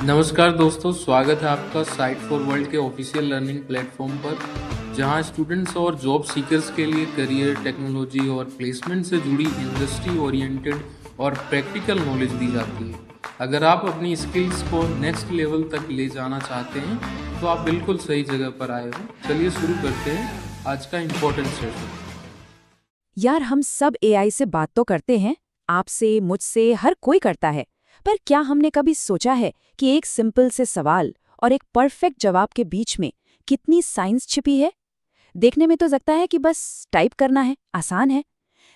नमस्कार दोस्तों, स्वागत है आपका साइट फॉर वर्ल्ड के ऑफिशियल लर्निंग प्लेटफॉर्म पर, जहां स्टूडेंट्स और जॉब सीकर्स के लिए करियर, टेक्नोलॉजी और प्लेसमेंट से जुड़ी इंडस्ट्री ओरिएंटेड और प्रैक्टिकल नॉलेज दी जाती है। अगर आप अपनी स्किल्स को नेक्स्ट लेवल तक ले जाना चाहते हैं तो आप बिल्कुल सही जगह पर आए हो। चलिए शुरू करते हैं आज का इम्पोर्टेंट सेशन। यार, हम सब एआई से बात तो करते हैं, आपसे, मुझसे, हर कोई करता है। पर क्या हमने कभी सोचा है कि एक सिंपल से सवाल और एक परफेक्ट जवाब के बीच में कितनी साइंस छिपी है? देखने में तो लगता है कि बस टाइप करना है, आसान है।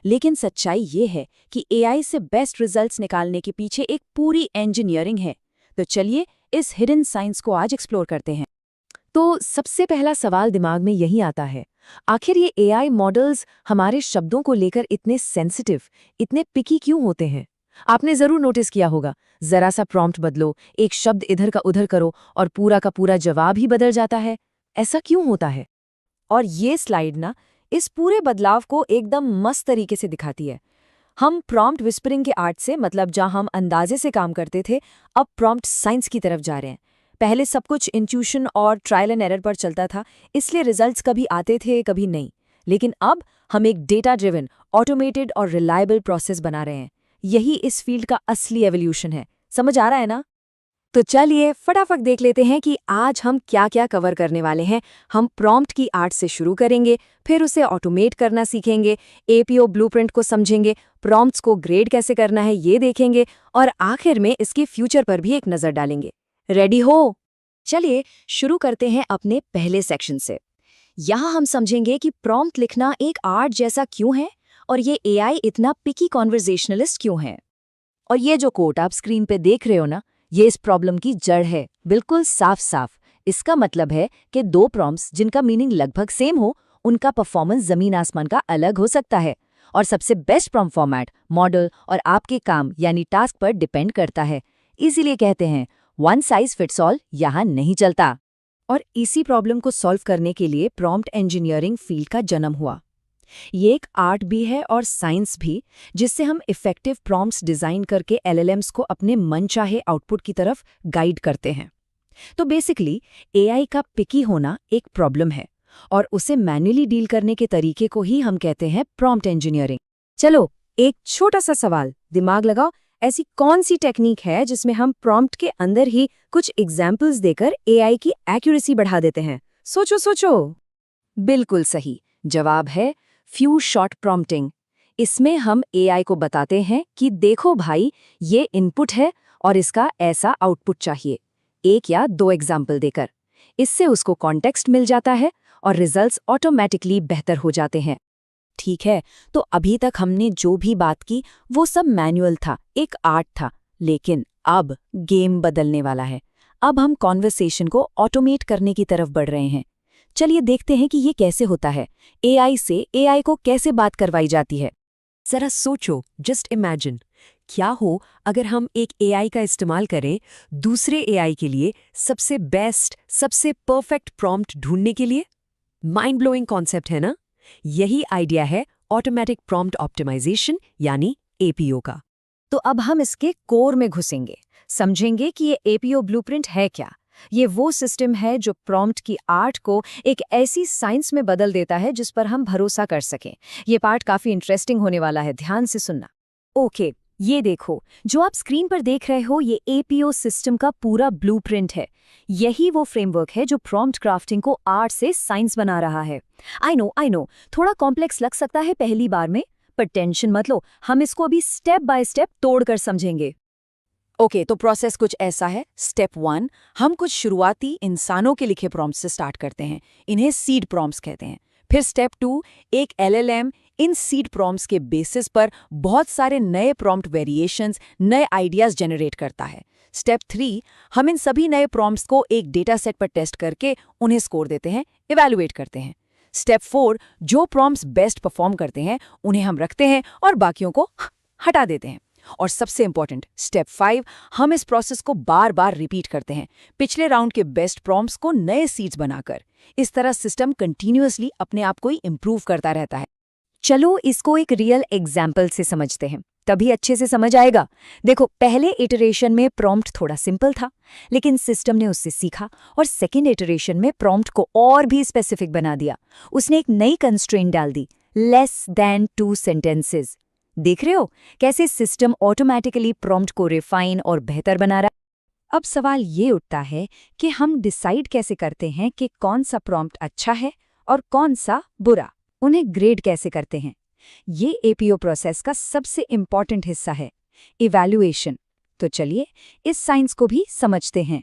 लेकिन सच्चाई ये है कि एआई से बेस्ट रिजल्ट्स निकालने के पीछे एक पूरी इंजीनियरिंग है। तो चलिए इस हिडन साइंस को आज एक्सप्लोर करते हैं। तो सबसे पहला सवाल दिमाग में यही आता है, आखिर ये एआई मॉडल्स हमारे शब्दों को लेकर इतने सेंसिटिव, इतने पिकी क्यों होते हैं? आपने जरूर नोटिस किया होगा, जरा सा प्रॉम्प्ट बदलो, एक शब्द इधर का उधर करो और पूरा का पूरा जवाब ही बदल जाता है। ऐसा क्यों होता है? और ये स्लाइड ना इस पूरे बदलाव को एकदम मस्त तरीके से दिखाती है। हम प्रॉम्प्ट विस्परिंग के आर्ट से, मतलब जहां हम अंदाजे से काम करते थे, अब प्रॉम्प्ट साइंस की तरफ जा रहे हैं। पहले सब कुछ इंट्यूशन और ट्रायल एंड एरर पर चलता था, इसलिए रिजल्ट्स कभी आते थे कभी नहीं। लेकिन अब हम एक डेटा ड्रिवन, ऑटोमेटेड और रिलायबल प्रोसेस बना रहे हैं। यही इस फील्ड का असली एवोल्यूशन है। समझ आ रहा है ना? तो चलिए फटाफट देख लेते हैं कि आज हम क्या क्या कवर करने वाले हैं। हम प्रॉम्प्ट की आर्ट से शुरू करेंगे, फिर उसे ऑटोमेट करना सीखेंगे, एपीओ ब्लूप्रिंट को समझेंगे, प्रॉम्प्ट्स को ग्रेड कैसे करना है ये देखेंगे, और आखिर में इसके फ्यूचर पर भी एक नज़र डालेंगे। रेडी हो? चलिए शुरू करते हैं अपने पहले सेक्शन से। यहाँ हम समझेंगे कि प्रॉम्प्ट लिखना एक आर्ट जैसा क्यों है और ये एआई इतना पिकी कॉन्वर्सेशनलिस्ट क्यों है। और ये जो कोट आप स्क्रीन पे देख रहे हो ना, ये इस प्रॉब्लम की जड़ है, बिल्कुल साफ साफ। इसका मतलब है कि दो प्रॉम्प्ट्स जिनका मीनिंग लगभग सेम हो, उनका परफॉर्मेंस जमीन आसमान का अलग हो सकता है। और सबसे बेस्ट प्रॉम्प्ट फॉर्मेट, मॉडल और आपके काम यानी टास्क पर डिपेंड करता है। इसीलिए कहते हैं वन साइज फिट्स ऑल यहाँ नहीं चलता। और इसी प्रॉब्लम को सॉल्व करने के लिए प्रॉम्प्ट इंजीनियरिंग फील्ड का जन्म हुआ। ये एक आर्ट भी है और साइंस भी, जिससे हम इफेक्टिव प्रॉम्प्ट्स डिजाइन करके एलएलएम्स को अपने मनचाहे आउटपुट की तरफ गाइड करते हैं। तो बेसिकली एआई का पिकी होना एक प्रॉब्लम है और उसे मैन्युअली डील करने के तरीके को ही हम कहते हैं प्रॉम्प्ट इंजीनियरिंग। चलो एक छोटा सा सवाल, दिमाग लगाओ। ऐसी कौन सी टेक्निक है जिसमें हम प्रॉम्प्ट के अंदर ही कुछ एग्जाम्पल्स देकर एआई की एक्यूरेसी बढ़ा देते हैं? सोचो सोचो। बिल्कुल सही जवाब है फ्यू शॉट प्रॉम्प्टिंग। इसमें हम एआई को बताते हैं कि देखो भाई, ये इनपुट है और इसका ऐसा आउटपुट चाहिए, एक या दो एग्जाम्पल देकर। इससे उसको कॉन्टेक्स्ट मिल जाता है और रिजल्ट्स ऑटोमेटिकली बेहतर हो जाते हैं। ठीक है, तो अभी तक हमने जो भी बात की वो सब मैनुअल था, एक आर्ट था। लेकिन अब गेम बदलने वाला है। अब हम कॉन्वर्सेशन को ऑटोमेट करने की तरफ बढ़ रहे हैं। चलिए देखते हैं कि ये कैसे होता है। एआई से एआई को कैसे बात करवाई जाती है। जरा सोचो, जस्ट इमेजिन, क्या हो अगर हम एक एआई का इस्तेमाल करें दूसरे एआई के लिए सबसे बेस्ट, सबसे परफेक्ट प्रॉम्प्ट ढूंढने के लिए। माइंड ब्लोइंग कॉन्सेप्ट है ना? यही आइडिया है ऑटोमेटिक प्रॉम्प्ट ऑप्टिमाइजेशन यानी एपीओ का। तो अब हम इसके कोर में घुसेंगे, समझेंगे कि ये एपीओ ब्लूप्रिंट है क्या। ये वो सिस्टम है जो प्रॉम्प्ट की आर्ट को एक ऐसी साइंस में बदल देता है जिस पर हम भरोसा कर सकें। ये पार्ट काफी इंटरेस्टिंग होने वाला है, ध्यान से सुनना। ओके, ये देखो, जो आप स्क्रीन पर देख रहे हो ये एपीओ सिस्टम का पूरा ब्लूप्रिंट है। यही वो फ्रेमवर्क है जो प्रॉम्प्ट क्राफ्टिंग को आर्ट से साइंस बना रहा है। आई नो, थोड़ा कॉम्प्लेक्स लग सकता है पहली बार में, पर टेंशन मत लो, हम इसको अभी स्टेप बाय स्टेप तोड़कर समझेंगे। ओके, तो प्रोसेस कुछ ऐसा है। स्टेप 1, हम कुछ शुरुआती इंसानों के लिखे प्रॉम्प्ट से स्टार्ट करते हैं। इन्हें सीड प्रॉम्प्ट्स कहते हैं। फिर स्टेप 2, एक एलएलएम इन सीड प्रॉम्प्ट्स के बेसिस पर बहुत सारे नए प्रॉम्प्ट वेरिएशंस, नए आइडियाज जनरेट करता है। स्टेप 3, हम इन सभी नए प्रॉम्प्ट्स को एक डेटा सेट पर टेस्ट करके उन्हें स्कोर देते हैं, इवैल्यूएट करते हैं। स्टेप 4, जो प्रॉम्प्ट्स बेस्ट परफॉर्म करते हैं उन्हें हम रखते हैं और बाकियों को हटा देते हैं। और सबसे इंपॉर्टेंट स्टेप 5, हम इस प्रोसेस को बार बार रिपीट करते हैं, पिछले राउंड के बेस्ट प्रॉम्प्ट्स को नए सीड्स बनाकर। इस तरह सिस्टम कंटिन्यूअसली अपने आप को ही इंप्रूव करता रहता है। चलो इसको एक रियल एग्जाम्पल से समझते हैं। तभी अच्छे से समझ आएगा। देखो, पहले इटरेशन में प्रॉम्प्ट थोड़ा सिंपल था, लेकिन सिस्टम ने उससे सीखा और सेकेंड इटरेशन में प्रॉम्प्ट को और भी स्पेसिफिक बना दिया। उसने एक नई कंस्ट्रेंट डाल दी, लेस देन 2 सेंटेंसेस। देख रहे हो कैसे सिस्टम ऑटोमेटिकली प्रॉम्प्ट को रिफाइन और बेहतर बना रहा है। अब सवाल ये उठता है कि हम डिसाइड कैसे करते हैं कि कौन सा प्रॉम्प्ट अच्छा है और कौन सा बुरा। उन्हें ग्रेड कैसे करते हैं? ये एपीओ प्रोसेस का सबसे इम्पॉर्टेंट हिस्सा है, इवैल्यूएशन। तो चलिए इस साइंस को भी समझते हैं।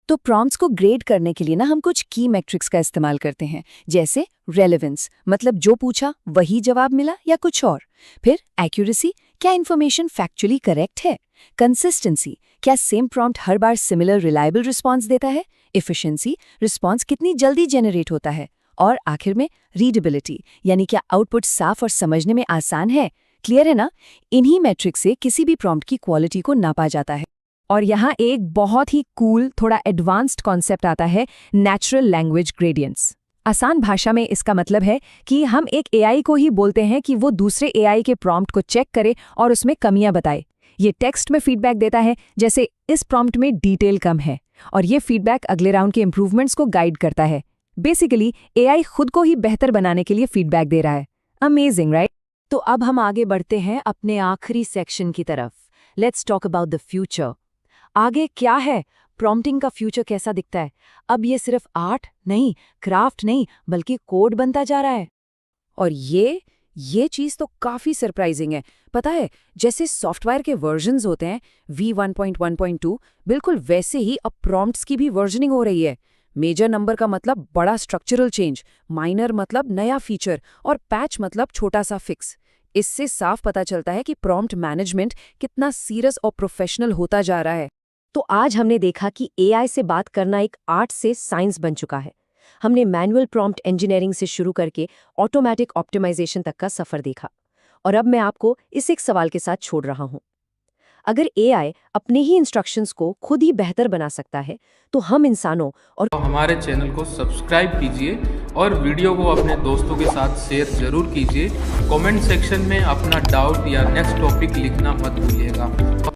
तो प्रॉम्प्ट्स को ग्रेड करने के लिए ना हम कुछ की मैट्रिक्स का इस्तेमाल करते हैं, जैसे रेलेवेंस, मतलब जो पूछा वही जवाब मिला या कुछ और। फिर एक्यूरेसी, क्या इन्फॉर्मेशन फैक्चुअली करेक्ट है। कंसिस्टेंसी, क्या सेम प्रॉम्प्ट हर बार सिमिलर रिलायबल रिस्पॉन्स देता है। एफिशिएंसी, रिस्पॉन्स कितनी जल्दी जनरेट होता है। और आखिर में रीडेबिलिटी, यानी क्या आउटपुट साफ और समझने में आसान है। क्लियर है ना? इन्हीं मैट्रिक्स से किसी भी प्रॉम्प्ट की क्वालिटी को नापा जाता है। और यहाँ एक बहुत ही कूल, थोड़ा एडवांस्ड कॉन्सेप्ट आता है, नेचुरल लैंग्वेज ग्रेडियंट्स। आसान भाषा में इसका मतलब है कि हम एक एआई को ही बोलते हैं कि वो दूसरे एआई के प्रॉम्प्ट को चेक करे और उसमें कमियां बताए। ये टेक्स्ट में फीडबैक देता है, जैसे इस प्रॉम्प्ट में डिटेल कम है, और ये फीडबैक अगले राउंड के इंप्रूवमेंट्स को गाइड करता है। बेसिकली एआई खुद को ही बेहतर बनाने के लिए फीडबैक दे रहा है। Amazing, right? तो अब हम आगे बढ़ते हैं अपने आखिरी सेक्शन की तरफ। Let's talk about the future. आगे क्या है? प्रॉम्प्टिंग का फ्यूचर कैसा दिखता है? अब ये सिर्फ आर्ट नहीं, क्राफ्ट नहीं, बल्कि कोड बनता जा रहा है। और ये चीज़ तो काफ़ी सरप्राइजिंग है। पता है, जैसे सॉफ्टवेयर के वर्जन्स होते हैं V1.1.2, बिल्कुल वैसे ही अब प्रॉम्प्ट्स की भी वर्जनिंग हो रही है। मेजर नंबर का मतलब बड़ा स्ट्रक्चरल चेंज, माइनर मतलब नया फीचर, और पैच मतलब छोटा सा फिक्स। इससे साफ पता चलता है कि प्रॉम्प्ट मैनेजमेंट कितना सीरियस और प्रोफेशनल होता जा रहा है। तो आज हमने देखा कि एआई से बात करना एक आर्ट से साइंस बन चुका है। हमने मैनुअल प्रॉम्प्ट इंजीनियरिंग से शुरू करके ऑटोमेटिक ऑप्टिमाइजेशन तक का सफर देखा। और अब मैं आपको इस एक सवाल के साथ छोड़ रहा हूं। अगर एआई अपने ही इंस्ट्रक्शंस को खुद ही बेहतर बना सकता है, तो हम इंसानों और हमारे चैनल को सब्सक्राइब कीजिए और वीडियो को अपने दोस्तों के साथ शेयर जरूर कीजिए। कमेंट सेक्शन में अपना डाउट या नेक्स्ट टॉपिक लिखना मत भूलिएगा।